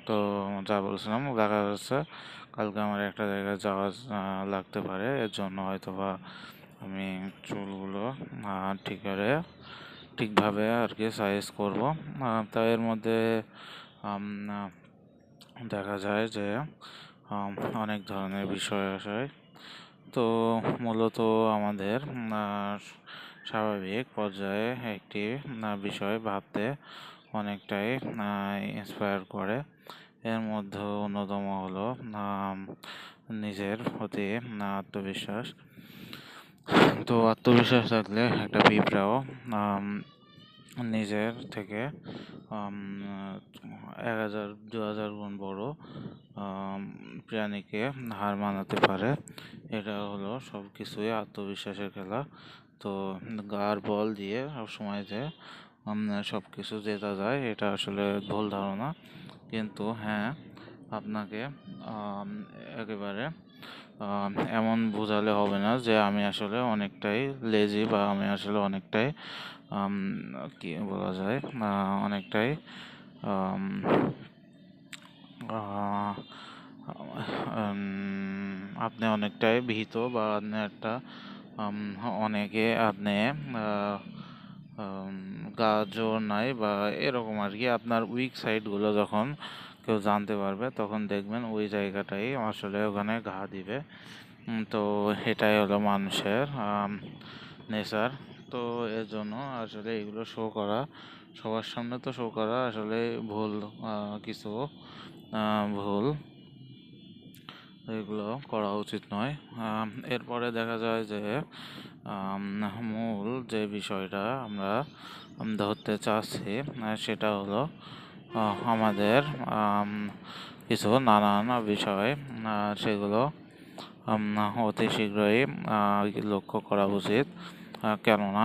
তো যা বলছিলাম, দেখা যাচ্ছে কালকে আমার একটা জায়গায় যাওয়া লাগতে পারে, এর জন্য হয়তো বা আমি চুলগুলো ঠিকভাবে আর কি সাইজ করবো। তা এর মধ্যে আম, আহ, দেখা যায় যে আম, অনেক ধরনের বিষয় আসে। তো মূলত আমাদের স্বাভাবিক পর্যায়ে একটি বিষয় ভাবতে অনেকটাই ইন্সপায়ার করে। এর মধ্যে অন্যতম হলো নিজের প্রতি আত্মবিশ্বাস। তো আত্মবিশ্বাস থাকলে একটা পিঁপড়াও নিজের থেকে 1000-2000 গুণ বড় প্রাণীকে হার মানাতে পারে। এটা হলো সব কিছুই আত্মবিশ্বাসের খেলা। তো গার বল দিয়ে সবসময় যে সব কিছু জেতা যায়, এটা আসলে ভুল ধারণা। কিন্তু হ্যাঁ, আপনাকে একেবারে এমন বোঝালে হবে না যে আমি আসলে অনেকটাই লেজি, বা আমি আসলে অনেকটাই কি বলা যায়, অনেকটাই আম, আহ, আপনি অনেকটাই ভীত, বা আপনি একটা অনেকে আপনি আহ, গা জোর নাই বা এরকম আর কি। আপনার উইক সাইডগুলো যখন কেউ জানতে পারবে, তখন দেখবেন ওই জায়গাটাই আসলে ওখানে ঘা দিবে। তো এটাই হলো মানুষের নেচার। তো এর জন্য আসলে এগুলো শো করা, সবার সামনে তো শো করা আসলে ভুল, কিছু ভুল, এগুলো করা উচিত নয়। এরপরে দেখা যায় যে আম, মূল যে বিষয়টা আমরা ধরতে চাচ্ছি, সেটা হলো আমাদের কিছু নানান বিষয়, সেগুলো অতি শীঘ্রই লক্ষ্য করা উচিত। কেননা